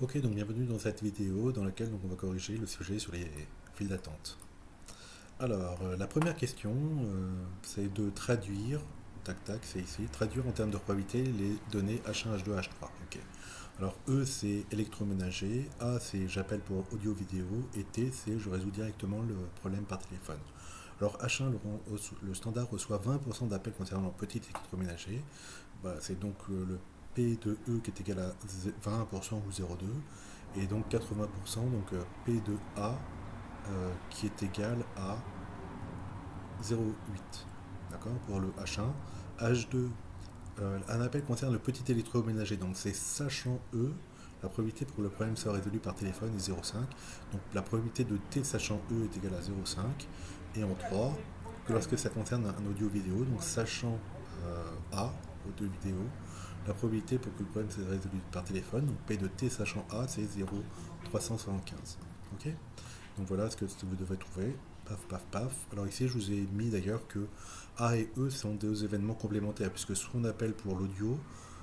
Ok, donc bienvenue dans cette vidéo dans laquelle on va corriger le sujet sur les files d'attente. Alors, la première question, c'est de traduire, tac tac, c'est ici, traduire en termes de probabilité les données H1, H2, H3. Ok. Alors, E c'est électroménager, A c'est j'appelle pour audio-vidéo, et T c'est je résous directement le problème par téléphone. Alors, H1, le standard reçoit 20% d'appels concernant le petit électroménager. Bah, c'est donc le P de E qui est égal à 20% ou 0,2 et donc 80%, donc P de A qui est égal à 0,8. D'accord. Pour le H1. H2, un appel concerne le petit électroménager, donc c'est sachant E, la probabilité pour que le problème soit résolu par téléphone est 0,5. Donc la probabilité de T sachant E est égale à 0,5. Et en 3, que lorsque ça concerne un audio vidéo, donc sachant A, audio vidéo, la probabilité pour que le problème soit résolu par téléphone, donc P de T sachant A, c'est 0,375. Ok. Donc voilà ce que vous devez trouver. Paf, paf, paf. Alors ici, je vous ai mis d'ailleurs que A et E sont deux événements complémentaires, puisque soit on appelle pour l'audio,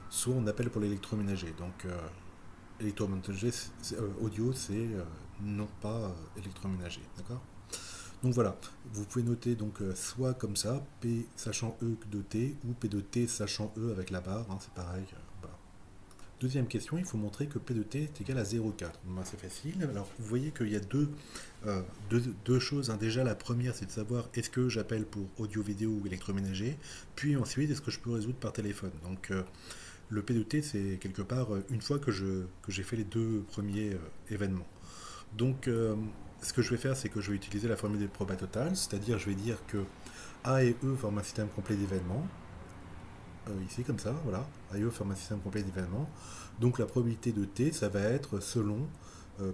soit on appelle pour l'électroménager. Donc électroménager, audio, c'est non pas électroménager. D'accord. Donc voilà, vous pouvez noter donc soit comme ça, P sachant E de T, ou P de T sachant E avec la barre, hein, c'est pareil. Voilà. Deuxième question, il faut montrer que P de T est égal à 0,4. Ben, c'est facile. Alors, vous voyez qu'il y a deux choses, hein. Déjà, la première, c'est de savoir est-ce que j'appelle pour audio-vidéo ou électroménager, puis ensuite, est-ce que je peux résoudre par téléphone. Donc, le P de T, c'est quelque part une fois que j'ai fait les deux premiers événements. Donc, ce que je vais faire, c'est que je vais utiliser la formule des probas totales, c'est-à-dire je vais dire que A et E forment un système complet d'événements. Ici, comme ça, voilà. A et E forment un système complet d'événements. Donc, la probabilité de T, ça va être selon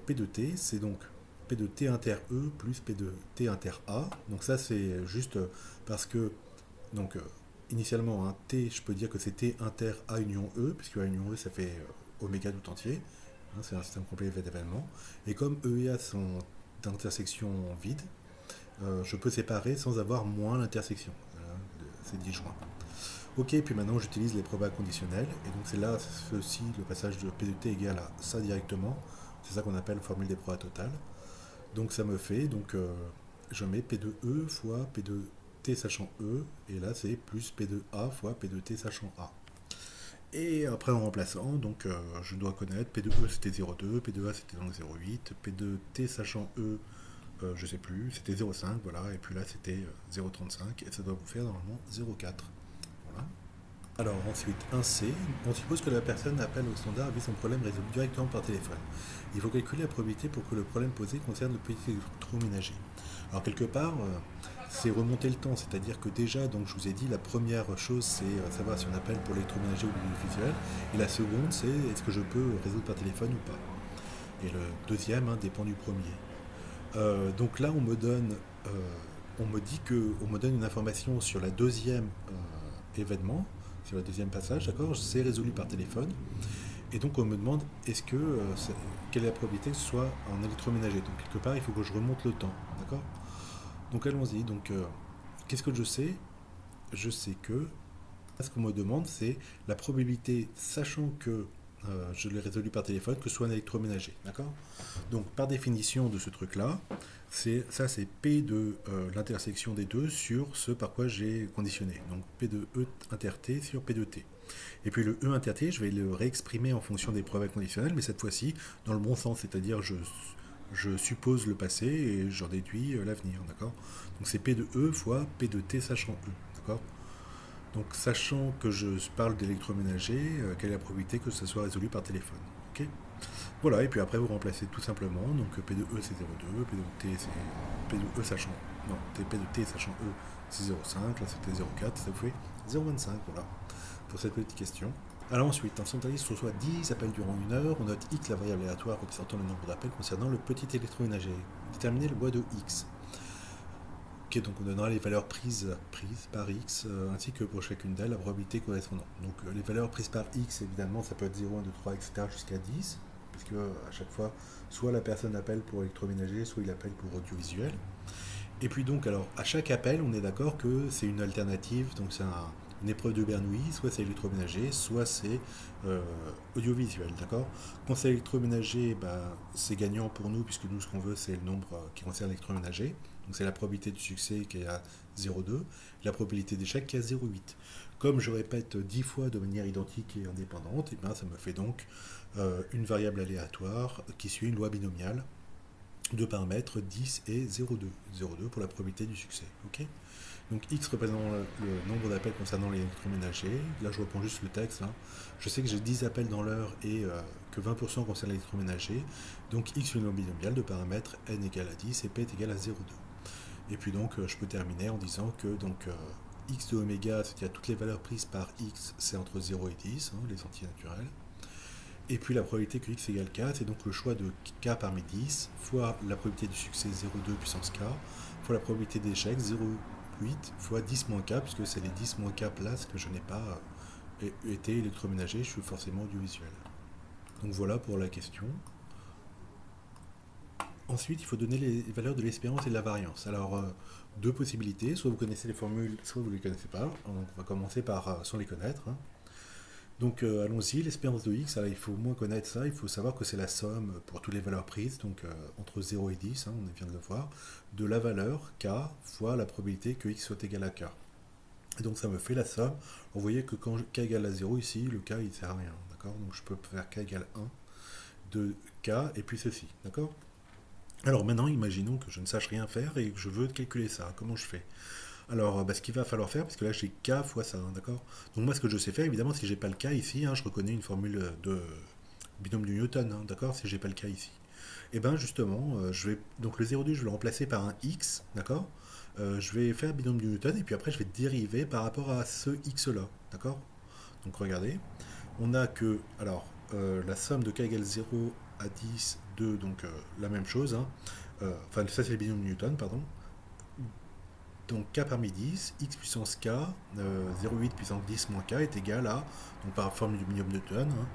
P de T, c'est donc P de T inter E plus P de T inter A. Donc, ça, c'est juste parce que, donc, initialement, hein, T, je peux dire que c'est T inter A union E, puisque A union E, ça fait oméga tout entier. Hein, c'est un système complet d'événements. Et comme E et A sont d'intersection vide, je peux séparer sans avoir moins l'intersection. C'est disjoint. Ok, puis maintenant j'utilise les probas conditionnels. Et donc c'est là, ceci, le passage de P de T égale à ça directement. C'est ça qu'on appelle formule des probas totales. Donc ça me fait, donc je mets P de E fois P de T sachant E. Et là c'est plus P de A fois P de T sachant A. Et après en remplaçant, donc je dois connaître P de E c'était 0,2, P de A c'était donc 0,8, P de T sachant E, je sais plus, c'était 0,5, voilà, et puis là c'était 0,35, et ça doit vous faire normalement 0,4. Voilà. Alors ensuite, 1C, on suppose que la personne appelle au standard et vit son problème résolu directement par téléphone. Il faut calculer la probabilité pour que le problème posé concerne le petit électroménager. Alors quelque part, c'est remonter le temps, c'est-à-dire que déjà, donc je vous ai dit, la première chose c'est savoir si on appelle pour l'électroménager ou l'audiovisuel, et la seconde c'est est-ce que je peux résoudre par téléphone ou pas. Et le deuxième hein, dépend du premier. Donc là, on me dit que, on me donne une information sur la deuxième événement, sur le deuxième passage, d'accord. C'est résolu par téléphone, et donc on me demande quelle est la probabilité que ce soit en électroménager. Donc quelque part, il faut que je remonte le temps, d'accord. Donc allons-y. Donc qu'est-ce que je sais? Je sais que ce qu'on me demande, c'est la probabilité, sachant que je l'ai résolu par téléphone, que ce soit un électroménager. D'accord. Donc par définition de ce truc-là, c'est P de l'intersection des deux sur ce par quoi j'ai conditionné. Donc P de E inter T sur P de T. Et puis le E inter T, je vais le réexprimer en fonction des preuves conditionnelles, mais cette fois-ci dans le bon sens, c'est-à-dire je suppose le passé et j'en déduis l'avenir. D'accord. Donc c'est P de E fois P de T sachant E. D'accord. Donc, sachant que je parle d'électroménager, quelle est la probabilité que ça soit résolu par téléphone. Ok. Voilà, et puis après vous remplacez tout simplement. Donc P de E c'est 0,2, P de T c'est P de E sachant. Non, P de T sachant E c'est 0,5, là c'était 0,4, ça vous fait 0,25, voilà, pour cette petite question. Alors ensuite, un centraliste reçoit 10 appels durant une heure, on note X la variable aléatoire représentant le nombre d'appels concernant le petit électroménager. Déterminez le bois de X. Ok, donc on donnera les valeurs prises par x, ainsi que pour chacune d'elles la probabilité correspondante. Donc les valeurs prises par x, évidemment, ça peut être 0, 1, 2, 3, etc. jusqu'à 10, puisque à chaque fois, soit la personne appelle pour électroménager, soit il appelle pour audiovisuel. Et puis donc, alors, à chaque appel, on est d'accord que c'est une alternative, donc c'est une épreuve de Bernoulli, soit c'est électroménager, soit c'est euh, audiovisuel, d'accord? Quand c'est électroménager, bah, c'est gagnant pour nous, puisque nous, ce qu'on veut, c'est le nombre qui concerne l'électroménager. Donc c'est la probabilité de succès qui est à 0,2, la probabilité d'échec qui est à 0,8. Comme je répète 10 fois de manière identique et indépendante, et bien ça me fait donc une variable aléatoire qui suit une loi binomiale de paramètres 10 et 0,2. 0,2 pour la probabilité du succès. Ok. Donc X représentant le nombre d'appels concernant l'électroménager. Là, je reprends juste le texte. Hein. Je sais que j'ai 10 appels dans l'heure et que 20% concernent l'électroménager. Donc X une loi binomiale de paramètres n égale à 10 et p est égal à 0,2. Et puis donc, je peux terminer en disant que donc, x de oméga, c'est-à-dire toutes les valeurs prises par x, c'est entre 0 et 10, hein, les antinaturels. Et puis la probabilité que x égale k, c'est donc le choix de k parmi 10, fois la probabilité du succès 0,2 puissance k, fois la probabilité d'échec 0,8 fois 10 moins k, puisque c'est les 10 moins k places que je n'ai pas été électroménager, je suis forcément audiovisuel. Donc voilà pour la question. Ensuite, il faut donner les valeurs de l'espérance et de la variance. Alors, deux possibilités, soit vous connaissez les formules, soit vous ne les connaissez pas. On va commencer par sans les connaître. Hein. Donc, allons-y, l'espérance de x, alors, il faut au moins connaître ça, il faut savoir que c'est la somme pour toutes les valeurs prises, donc entre 0 et 10, hein, on vient de le voir, de la valeur k fois la probabilité que x soit égal à k. Et donc, ça me fait la somme. Vous voyez que quand k égale à 0 ici, le k il ne sert à rien, d'accord? Donc, je peux faire k égale 1 de k et puis ceci, d'accord? Alors maintenant, imaginons que je ne sache rien faire et que je veux calculer ça. Comment je fais? Alors, ce qu'il va falloir faire, parce que là j'ai k fois ça, hein, d'accord? Donc moi, ce que je sais faire, évidemment, si j'ai pas le k ici, hein, je reconnais une formule de binôme de Newton, hein, d'accord? Si j'ai pas le k ici. Et bien justement, je vais donc le 0,2, je vais le remplacer par un x, d'accord? Je vais faire binôme de Newton et puis après je vais dériver par rapport à ce x là, d'accord? Donc regardez, on a que, alors, la somme de k égale 0 à 10, 2, donc la même chose. Hein. Enfin, ça c'est le binôme de Newton, pardon. Donc k parmi 10, x puissance k, 0,8 puissance 10 moins k est égal à, donc par formule du binôme de Newton, hein,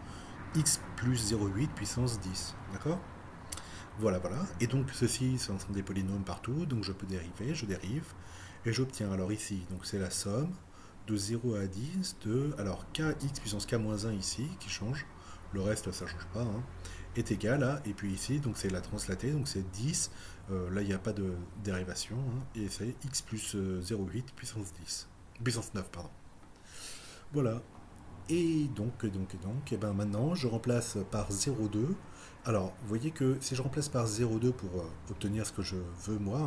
x plus 0,8 puissance 10. D'accord? Voilà, voilà. Et donc ceci, ce sont des polynômes partout, donc je peux dériver, je dérive, et j'obtiens alors ici, donc c'est la somme de 0 à 10 de, alors kx puissance k moins 1 ici, qui change, le reste ça ne change pas, hein, est égal à, et puis ici, donc c'est la translatée, donc c'est 10, là il n'y a pas de dérivation, hein, et c'est x plus 0,8 puissance 10, puissance 9, pardon. Voilà. Et donc, et ben maintenant, je remplace par 0,2. Alors, vous voyez que si je remplace par 0,2 pour obtenir ce que je veux, moi,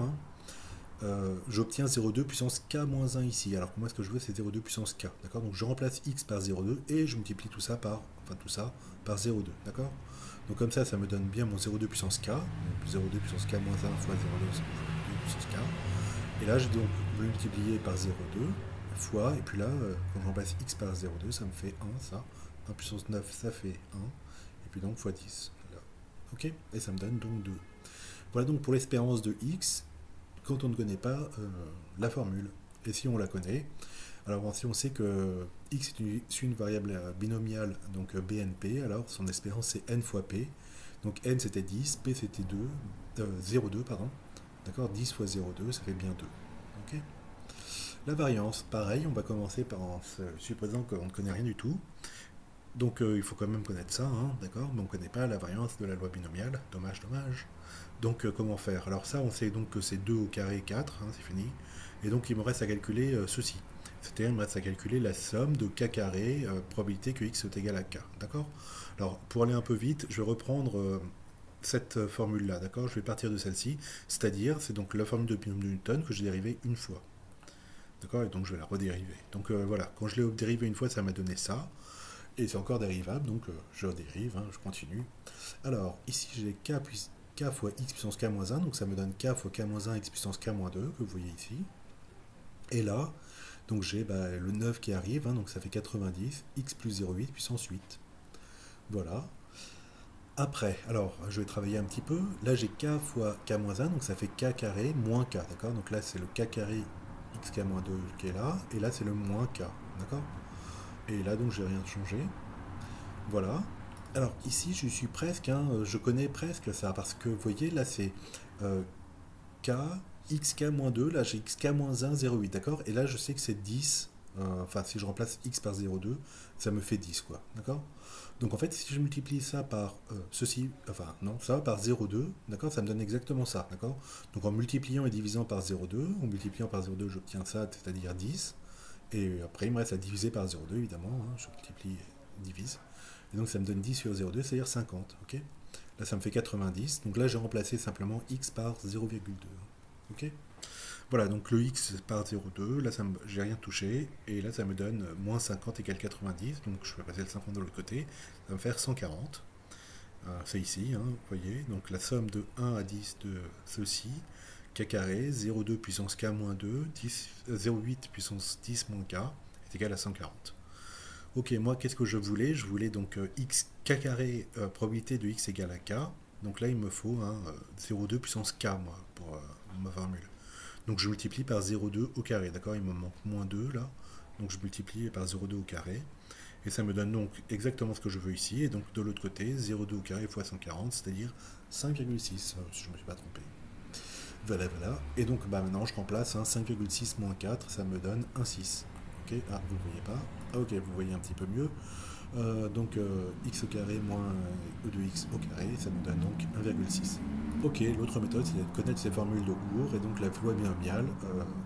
hein, j'obtiens 0,2 puissance k-1 ici. Alors que moi, ce que je veux, c'est 0,2 puissance k. D'accord? Donc, je remplace x par 0,2 et je multiplie tout ça par, enfin, tout ça par 0,2. D'accord? Donc, comme ça me donne bien mon 0,2 puissance k. Donc, 0,2 puissance k-1 fois 0,2 puissance k. Et là, j'ai donc multiplié par 0,2 fois, et puis là, quand je remplace x par 0,2, ça me fait 1, ça. 1 puissance 9, ça fait 1. Et puis donc fois 10. Là. Ok? Et ça me donne donc 2. Voilà donc pour l'espérance de x, quand on ne connaît pas la formule. Et si on la connaît, alors bon, si on sait que x est une variable binomiale, donc BNP, alors son espérance c'est n fois p. Donc n c'était 10, p c'était 2, 0,2, pardon. D'accord? 10 fois 0,2, ça fait bien 2. Ok? La variance, pareil, on va commencer par en supposant qu'on ne connaît rien du tout. Donc il faut quand même connaître ça, hein, d'accord? Mais on ne connaît pas la variance de la loi binomiale. Dommage, dommage. Donc comment faire? Alors ça, on sait donc que c'est 2 au carré 4, hein, c'est fini. Et donc il me reste à calculer ceci. C'est-à-dire il me reste à calculer la somme de k carré, probabilité que x soit égal à k. D'accord? Alors pour aller un peu vite, je vais reprendre cette formule-là, d'accord? Je vais partir de celle-ci. C'est-à-dire, c'est donc la formule de binôme de Newton que j'ai dérivée une fois. D'accord? Et donc je vais la redériver. Donc voilà, quand je l'ai dérivé une fois, ça m'a donné ça. Et c'est encore dérivable, donc je redérive, hein, je continue. Alors, ici j'ai k fois x puissance k-1, donc ça me donne k fois k-1 x puissance k-2, que vous voyez ici. Et là, donc j'ai le 9 qui arrive, hein, donc ça fait 90, x plus 0,8 puissance 8. Voilà. Après, alors, je vais travailler un petit peu. Là, j'ai k fois k-1, donc ça fait k carré moins k, d'accord? Donc là, c'est le k carré xk-2 qui est là, et là, c'est le moins k, d'accord? Et là, donc, j'ai rien changé. Voilà. Alors, ici, je suis presque, hein, je connais presque ça, parce que, vous voyez, là, c'est k, xk-2, là, j'ai xk-1, 0,8, d'accord? Et là, je sais que c'est 10 enfin si je remplace x par 0,2, ça me fait 10 quoi, d'accord? Donc en fait si je multiplie ça par ceci, enfin non, ça par 0,2, d'accord, ça me donne exactement ça, d'accord? Donc en multipliant et divisant par 0,2, en multipliant par 0,2 j'obtiens ça, c'est-à-dire 10, et après il me reste à diviser par 0,2 évidemment, hein, je multiplie et divise, et donc ça me donne 10 sur 0,2, c'est-à-dire 50, ok? Là ça me fait 90, donc là j'ai remplacé simplement x par 0,2, ok? Voilà, donc le x par 0,2, là j'ai rien touché, et là ça me donne moins 50 égale 90, donc je vais passer le 50 de l'autre côté, ça va me faire 140, c'est ici, hein, vous voyez, donc la somme de 1 à 10 de ceci, k carré, 0,2 puissance k moins 2, 0,8 puissance 10 moins k, est égal à 140. Ok, moi qu'est-ce que je voulais? Je voulais donc x k carré, probabilité de x égale à k, donc là il me faut 0,2 puissance k moi, pour ma formule. Donc je multiplie par 0,2 au carré, d'accord? Il me manque moins 2 là, donc je multiplie par 0,2 au carré, et ça me donne donc exactement ce que je veux ici, et donc de l'autre côté, 0,2 au carré fois 140, c'est-à-dire 5,6, si je ne me suis pas trompé. Voilà, voilà, et donc bah, maintenant je remplace 5,6 moins 4, ça me donne 1,6. Ok, ah, vous ne voyez pas? Ah, ok, vous voyez un petit peu mieux. Donc x au carré moins e de x au carré, ça me donne donc 1,6. Ok, l'autre méthode c'est de connaître ces formules de cours, et donc la loi binomiale,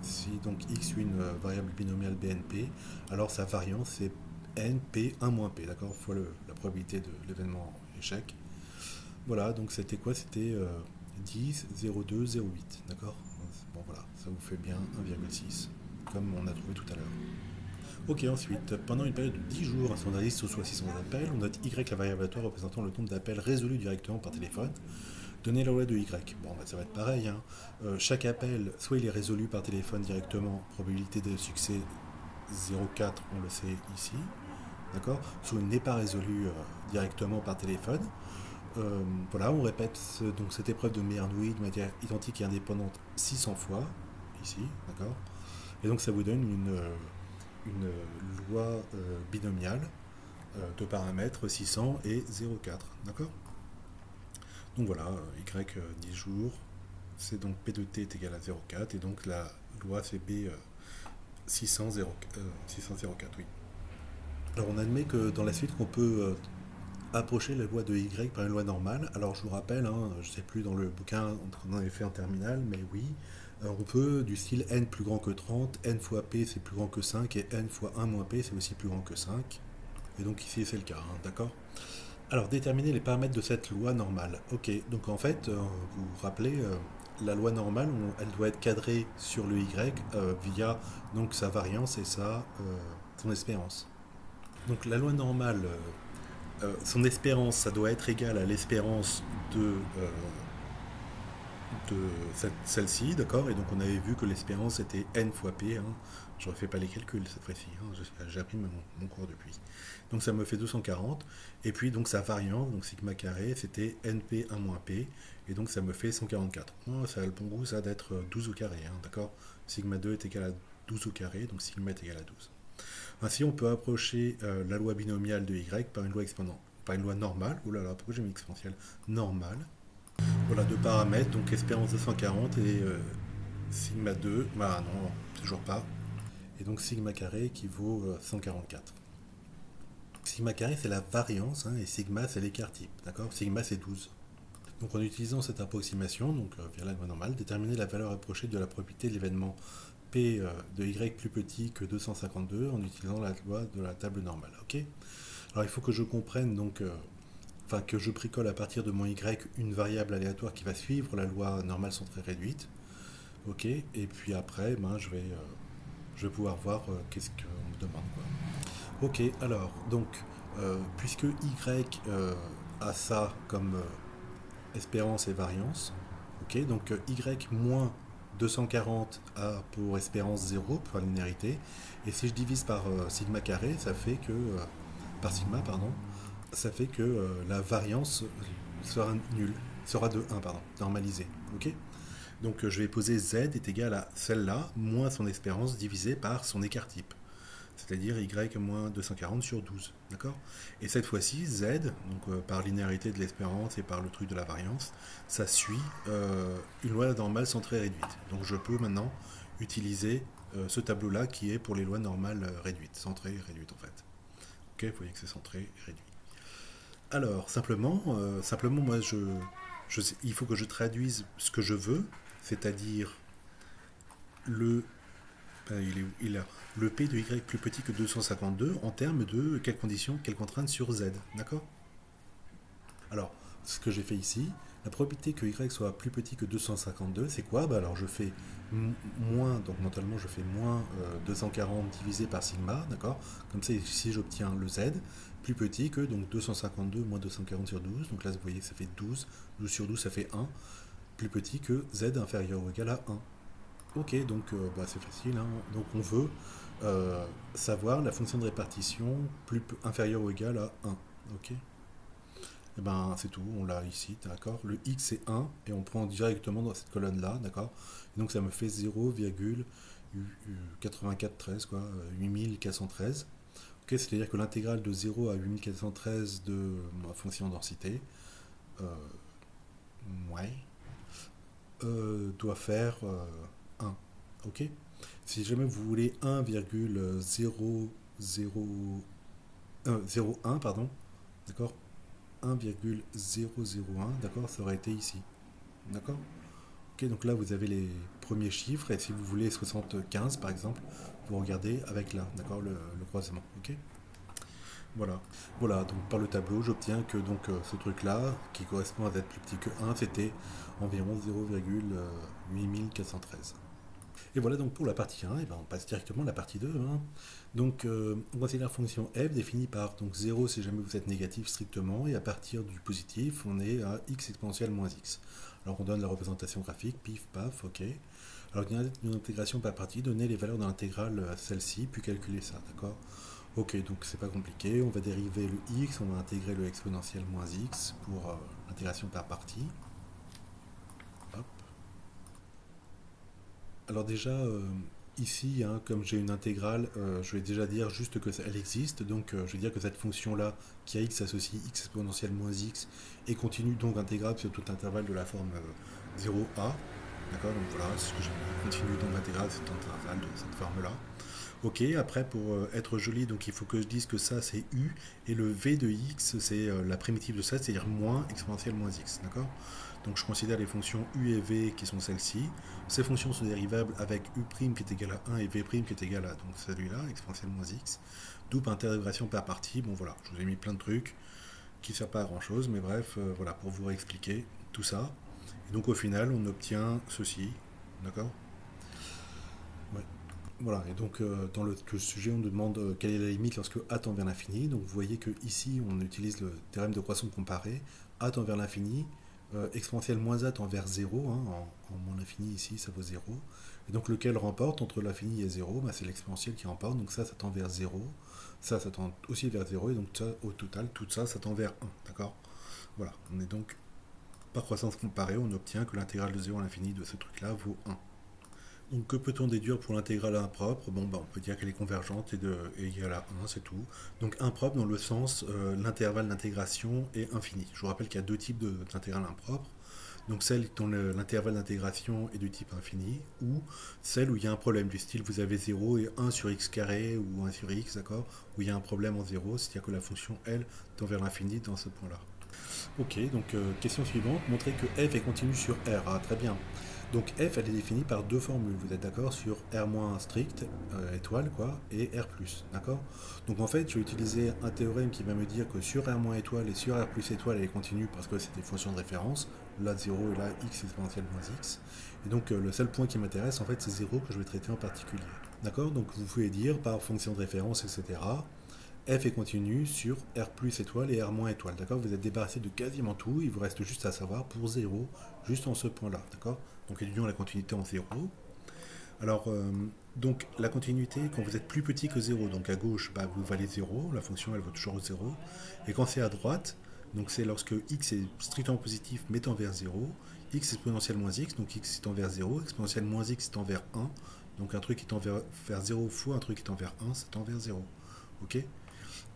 si donc x suit une variable binomiale BNP, alors sa variance c'est NP 1 moins P, d'accord, fois la probabilité de l'événement échec. Voilà, donc c'était quoi? C'était 10, 0,2, 0,8, d'accord? Bon voilà, ça vous fait bien 1,6, comme on a trouvé tout à l'heure. Ok, ensuite, pendant une période de 10 jours, un standardiste reçoit 600 appels, on note Y la variable aléatoire représentant le nombre d'appels résolus directement par téléphone. Donnez la loi de Y. Bon, bah, ça va être pareil, hein. Chaque appel, soit il est résolu par téléphone directement, probabilité de succès 0,4, on le sait ici, d'accord? Soit il n'est pas résolu directement par téléphone. Voilà, on répète donc cette épreuve de Bernoulli de matière identique et indépendante 600 fois, ici, d'accord? Et donc ça vous donne une loi binomiale de paramètres 600 et 0,4, d'accord? Donc voilà, y 10 jours, c'est donc P de t est égal à 0,4, et donc la loi c'est B 600, 604, oui. Alors on admet que dans la suite qu'on peut approcher la loi de y par une loi normale. Alors je vous rappelle, hein, je ne sais plus dans le bouquin qu'on avait fait en terminale, mais oui, on peut du style n plus grand que 30, n fois p c'est plus grand que 5, et n fois 1 moins p c'est aussi plus grand que 5. Et donc ici c'est le cas, hein, d'accord? Alors déterminer les paramètres de cette loi normale. Ok, donc en fait, vous vous rappelez, la loi normale, elle doit être cadrée sur le y via donc sa variance et son espérance. Donc la loi normale, son espérance, ça doit être égal à l'espérance de celle-ci, d'accord? Et donc on avait vu que l'espérance était n fois p, hein. Je ne refais pas les calculs cette fois-ci, hein. J'ai appris mon cours depuis. Donc ça me fait 240, et puis donc sa variance, donc sigma carré, c'était np 1 moins p, et donc ça me fait 144. Oh, ça a le bon goût ça d'être 12 au carré, hein, d'accord? Sigma 2 est égal à 12 au carré, donc sigma est égal à 12. Ainsi on peut approcher la loi binomiale de y par une loi exponentielle, par une loi normale, oulala, pourquoi j'ai mis exponentielle? Normale. Voilà, deux paramètres, donc espérance 240 et sigma 2, bah non, toujours pas. Et donc sigma carré qui vaut 144. Sigma carré c'est la variance, hein, et sigma c'est l'écart type, d'accord? Sigma c'est 12. Donc en utilisant cette approximation, donc via la loi normale, déterminer la valeur approchée de la probabilité de l'événement P de y plus petit que 252 en utilisant la loi de la table normale, ok? Alors il faut que je comprenne donc enfin que je bricole à partir de mon y une variable aléatoire qui va suivre la loi normale centrée réduite, ok, et puis après je vais pouvoir voir qu'est-ce qu'on me demande, quoi. Ok, alors donc puisque y a ça comme espérance et variance, ok, donc y moins 240 a pour espérance 0 pour la linéarité, et si je divise par sigma carré, ça fait que par sigma, pardon, ça fait que la variance sera nulle, sera de 1, pardon, normalisée. Ok. Donc je vais poser z est égal à celle-là, moins son espérance divisé par son écart type. C'est-à-dire y moins 240 sur 12. D'accord? Et cette fois-ci, z, donc par linéarité de l'espérance et par le truc de la variance, ça suit une loi normale centrée réduite. Donc je peux maintenant utiliser ce tableau-là qui est pour les lois normales réduites, centrées et réduites en fait. Ok, vous voyez que c'est centré et réduit. Alors, simplement moi, il faut que je traduise ce que je veux, c'est-à-dire le, le P de Y plus petit que 252 en termes de quelles conditions, quelles contraintes sur Z. D'accord? Alors, ce que j'ai fait ici, la probabilité que Y soit plus petit que 252, c'est quoi? Bah alors je fais moins, donc mentalement je fais moins 240 divisé par sigma, d'accord? Comme ça ici j'obtiens le Z, plus petit que donc 252 moins 240 sur 12, donc là vous voyez ça fait 12, 12 sur 12 ça fait 1, plus petit que Z inférieur ou égal à 1. Ok, donc bah, c'est facile, hein. Donc on veut savoir la fonction de répartition inférieure ou égale à 1. Ok? Et ben c'est tout, on l'a ici, d'accord. Le x c'est 1 et on prend directement dans cette colonne là, d'accord. Donc ça me fait 0,8413 quoi, 8413. Ok, c'est-à-dire que l'intégrale de 0 à 8413 de ma fonction densité, euh, ouais, doit faire 1. Ok. Si jamais vous voulez 1,001, pardon, d'accord, 1,001, d'accord, ça aurait été ici. D'accord? Ok, donc là vous avez les premiers chiffres, et si vous voulez 75 par exemple, vous regardez avec là, d'accord, le croisement. Ok? Voilà. Voilà, donc par le tableau, j'obtiens que donc ce truc-là, qui correspond à z plus petit que 1, c'était environ 0,8413. Et voilà donc pour la partie 1, et ben on passe directement à la partie 2, hein. Donc on considère la fonction f définie par donc 0 si jamais vous êtes négatif strictement, et à partir du positif, on est à x exponentielle moins x. Alors on donne la représentation graphique, pif, paf, ok. Alors il y a une intégration par partie, donner les valeurs de l'intégrale à celle-ci, puis calculer ça, d'accord? Ok, donc c'est pas compliqué, on va dériver le x, on va intégrer le exponentiel moins x pour l'intégration par partie. Hop. Alors déjà, ici, hein, comme j'ai une intégrale, je vais déjà dire juste qu'elle existe. Donc je vais dire que cette fonction-là, qui a x associe x exponentielle moins x, est continue donc intégrable sur tout intervalle de la forme 0a. D'accord, donc voilà, c'est ce que j'ai mis. Continue donc intégrable sur tout intervalle de cette forme-là. Ok, après pour être joli, donc il faut que je dise que ça c'est u, et le v de x c'est la primitive de ça, c'est-à-dire moins exponentielle moins x, d'accord? Donc je considère les fonctions u et v qui sont celles-ci. Ces fonctions sont dérivables avec u' qui est égal à 1 et v' qui est égal à donc celui-là, exponentielle moins x. D'où par intégration par partie. Bon voilà, je vous ai mis plein de trucs qui ne servent pas à grand chose, mais bref, voilà, pour vous réexpliquer tout ça. Et donc au final, on obtient ceci, d'accord? Ouais. Voilà, et donc dans le sujet, on nous demande quelle est la limite lorsque a tend vers l'infini. Donc vous voyez que ici, on utilise le théorème de croissance comparée. A tend vers l'infini, exponentielle moins a tend vers 0, hein, en moins l'infini ici, ça vaut 0. Et donc lequel remporte entre l'infini et 0, bah, c'est l'exponentielle qui remporte, donc ça tend vers 0. Ça tend aussi vers 0, et donc ça, au total, tout ça, ça tend vers 1, d'accord? Voilà, on est donc, par croissance comparée, on obtient que l'intégrale de 0 à l'infini de ce truc-là vaut 1. Donc que peut-on déduire pour l'intégrale impropre? Bon, bah, on peut dire qu'elle est convergente et égale à 1, c'est tout. Donc impropre dans le sens, l'intervalle d'intégration est infini. Je vous rappelle qu'il y a deux types d'intégrales impropres. Donc celle dont l'intervalle d'intégration est du type infini, ou celle où il y a un problème du style vous avez 0 et 1 sur x carré ou 1 sur x, d'accord? Où il y a un problème en 0, c'est-à-dire que la fonction L tend vers l'infini dans ce point-là. Ok, donc question suivante, montrer que f est continu sur R. Ah, très bien. Donc f, elle est définie par deux formules, vous êtes d'accord, sur R- strict, étoile, quoi, et R+, d'accord? Donc en fait, je vais utiliser un théorème qui va me dire que sur R- étoile et sur R+ étoile, elle est continue parce que c'est des fonctions de référence, là 0 et là x exponentielle moins x. Et donc le seul point qui m'intéresse, en fait, c'est 0 que je vais traiter en particulier. D'accord? Donc vous pouvez dire par fonction de référence, etc., f est continu sur R plus étoile et R moins étoile. D'accord? Vous êtes débarrassé de quasiment tout. Il vous reste juste à savoir pour 0, juste en ce point-là. D'accord? Donc étudions la continuité en 0. Alors, donc la continuité, quand vous êtes plus petit que 0, donc à gauche, bah, vous valez 0, la fonction elle vaut toujours 0. Et quand c'est à droite, donc c'est lorsque x est strictement positif mais tend vers 0, x exponentielle moins x, donc x tend vers 0, exponentielle moins x tend vers 1, donc un truc qui tend vers 0 fois un truc qui tend vers 1, ça tend vers 0. Ok?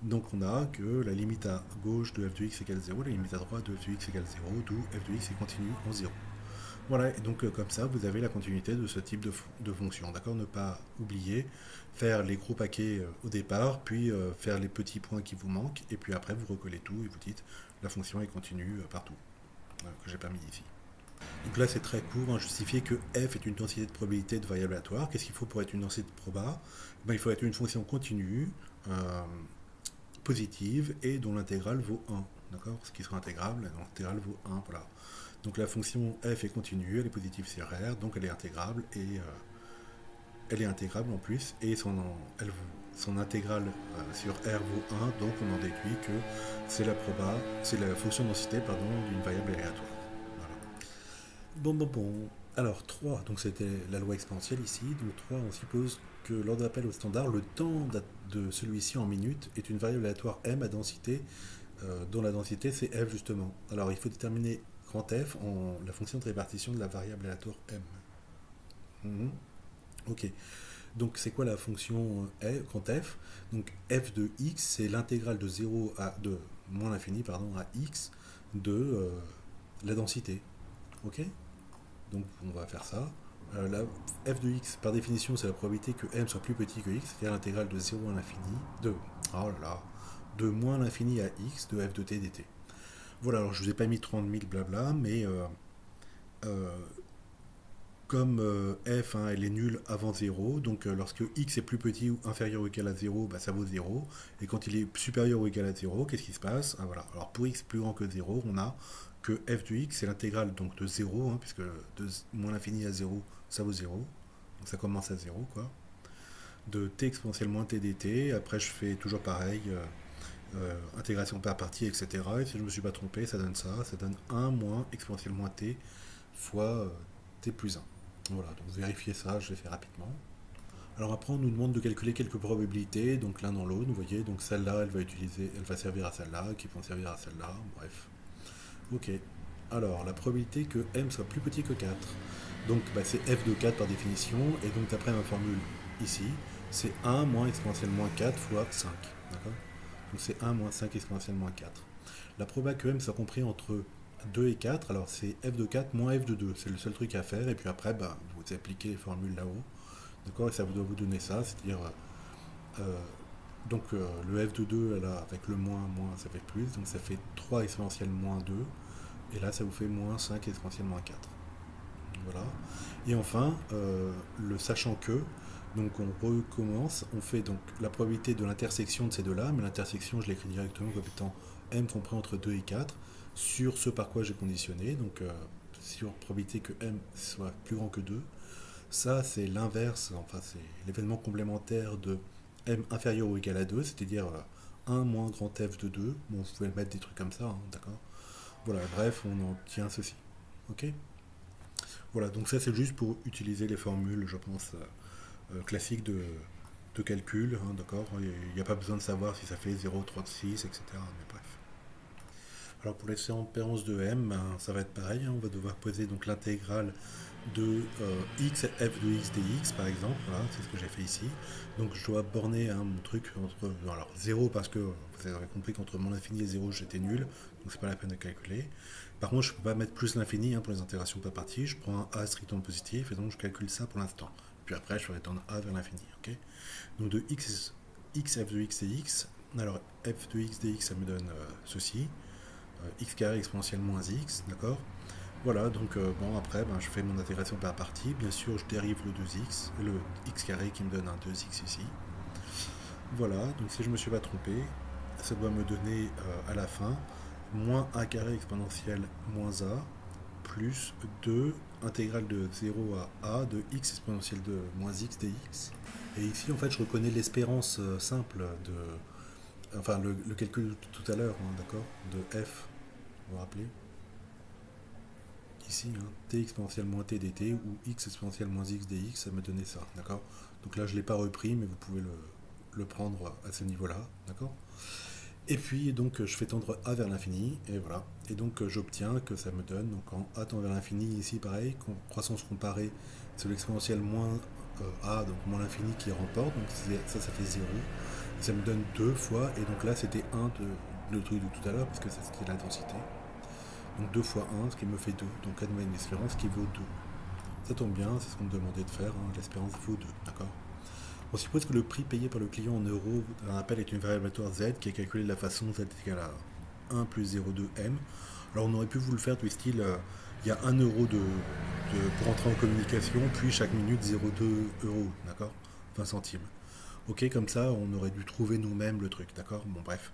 Donc on a que la limite à gauche de f de x égale 0, la limite à droite de f de x égale 0, d'où f de x est continu en 0. Voilà, et donc comme ça, vous avez la continuité de ce type de fonction. D'accord? Ne pas oublier, faire les gros paquets au départ, puis faire les petits points qui vous manquent, et puis après vous recollez tout et vous dites la fonction est continue partout, que j'ai pas mis ici. Donc là, c'est très court, hein, justifier que f est une densité de probabilité de variable aléatoire. Qu'est-ce qu'il faut pour être une densité de proba? Ben, il faut être une fonction continue, euh, positive, et dont l'intégrale vaut 1. D'accord? Ce qui sera intégrable, donc l'intégrale vaut 1. Voilà. Donc la fonction f est continue, elle est positive sur R, donc elle est intégrable, et elle est intégrable en plus, et son intégrale sur R vaut 1, donc on en déduit que c'est la fonction densité pardon, d'une variable aléatoire. Voilà. Bon. Alors 3, donc c'était la loi exponentielle ici. Donc 3, on suppose que lors d'appel au standard, le temps de celui-ci en minutes est une variable aléatoire m à densité, dont la densité c'est f justement. Alors il faut déterminer grand f en la fonction de répartition de la variable aléatoire m. Mhm. Ok. Donc c'est quoi la fonction grand f? Donc f de x, c'est l'intégrale de 0 à de moins l'infini pardon à x de la densité. Ok? Donc on va faire ça. La f de x, par définition, c'est la probabilité que m soit plus petit que x, c'est-à-dire l'intégrale de 0 à l'infini, oh là là, de moins l'infini à x de f de t dt. Voilà, alors je vous ai pas mis 30 000 blabla, mais euh, comme f, hein, elle est nulle avant 0, donc lorsque x est plus petit ou inférieur ou égal à 0, bah, ça vaut 0. Et quand il est supérieur ou égal à 0, qu'est-ce qui se passe? Ah, voilà. Alors pour x plus grand que 0, on a que f de x, c'est l'intégrale donc de 0, hein, puisque de moins l'infini à 0, ça vaut 0. Donc ça commence à 0, quoi. De t exponentielle moins t dt, après je fais toujours pareil, intégration par partie, etc. Et si je ne me suis pas trompé, ça donne 1 moins exponentielle moins t fois t plus 1. Voilà, donc vérifiez ça, je l'ai fait rapidement. Alors après, on nous demande de calculer quelques probabilités, donc l'un dans l'autre, vous voyez, donc celle-là, elle va servir à celle-là, qui vont servir à celle-là, bref. Ok. Alors, la probabilité que m soit plus petit que 4. Donc, bah, c'est f de 4 par définition, et donc d'après ma formule ici, c'est 1 moins exponentielle moins 4 fois 5. D'accord? Donc c'est 1 moins 5 exponentielle moins 4. La proba que m soit compris entre 2 et 4, alors c'est f de 4 moins f de 2. C'est le seul truc à faire, et puis après, bah, vous appliquez les formules là-haut. D'accord? Et ça doit vous donner ça, c'est-à-dire euh, le f de 2 là, avec le moins, ça fait plus, donc ça fait 3 exponentielle moins 2, et là ça vous fait moins 5 exponentielle moins 4. Voilà. Et enfin, le sachant que, donc on recommence, on fait donc la probabilité de l'intersection de ces deux-là, mais l'intersection je l'écris directement comme étant m compris entre 2 et 4, sur ce par quoi j'ai conditionné, donc sur probabilité que m soit plus grand que 2. Ça, c'est l'inverse, enfin, c'est l'événement complémentaire de m inférieur ou égal à 2, c'est-à-dire 1 moins grand f de 2. Bon, vous pouvez mettre des trucs comme ça, hein, d'accord? Voilà, bref, on obtient ceci. Ok? Voilà, donc ça, c'est juste pour utiliser les formules, je pense, classiques de calcul, hein, d'accord? Il n'y a pas besoin de savoir si ça fait 0, 3, 6, etc. Mais bref. Alors pour l'expérience de m, ben, ça va être pareil, hein, on va devoir poser donc l'intégrale de x f de x dx par exemple, voilà, c'est ce que j'ai fait ici. Donc je dois borner hein, mon truc entre alors 0 parce que vous avez compris qu'entre mon infini et 0 j'étais nul, donc c'est pas la peine de calculer. Par contre je peux pas mettre plus l'infini hein, pour les intégrations par partie, je prends un a strictement positif et donc je calcule ça pour l'instant. Puis après je ferai tendre a vers l'infini, ok? Donc de x f de x dx, alors f de x dx ça me donne ceci, x carré exponentielle moins x, d'accord? Voilà, donc bon, après, ben, je fais mon intégration par partie. Bien sûr, je dérive le 2x, le x carré qui me donne un 2x ici. Voilà, donc si je ne me suis pas trompé, ça doit me donner à la fin moins a carré exponentielle moins a plus 2 intégrale de 0 à a de x exponentielle de moins x dx. Et ici, en fait, je reconnais l'espérance simple de... Enfin, le calcul de tout à l'heure, hein, d'accord? De f, vous vous rappelez? Ici, hein, t exponentielle moins t dt ou x exponentielle moins x dx, ça me donnait ça, d'accord? Donc là, je ne l'ai pas repris, mais vous pouvez le prendre à ce niveau-là, d'accord? Et puis, donc, je fais tendre a vers l'infini, et voilà. Et donc, j'obtiens que ça me donne, donc en a tend vers l'infini, ici, pareil, croissance comparée, c'est l'exponentielle moins a, donc moins l'infini qui remporte, donc ça fait 0. Et ça me donne 2 fois, et donc là, c'était 1 le truc de tout à l'heure, parce que c'était la densité. Donc 2 fois 1, ce qui me fait 2. Donc n moins une espérance qui vaut 2. Ça tombe bien, c'est ce qu'on me demandait de faire, hein. L'espérance vaut 2, d'accord? On suppose que le prix payé par le client en euros d'un appel est une variable aléatoire z qui est calculée de la façon z égale à 1 plus 0,2m. Alors on aurait pu vous le faire du style, il y a 1 euro pour entrer en communication, puis chaque minute 0,2 euros, d'accord? 20 centimes. Ok, comme ça, on aurait dû trouver nous-mêmes le truc, d'accord? Bon, bref.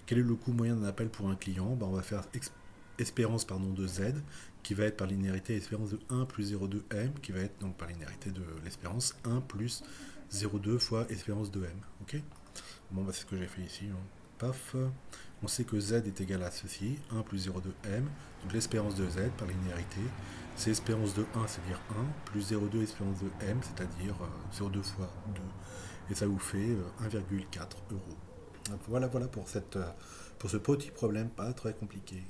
Quel est le coût moyen d'un appel pour un client? Ben, on va faire espérance de z, qui va être par linéarité espérance de 1 plus 0,2m, qui va être donc par linéarité de l'espérance 1 plus 0,2 fois espérance de m. Ok? Bon, bah, c'est ce que j'ai fait ici, hein. Paf. On sait que z est égal à ceci, 1 plus 0,2m. Donc l'espérance de z par linéarité, c'est espérance de 1, c'est-à-dire 1, plus 0,2 espérance de m, c'est-à-dire 0,2 fois 2. Et ça vous fait 1,4 euros. Voilà, voilà pour ce petit problème pas très compliqué.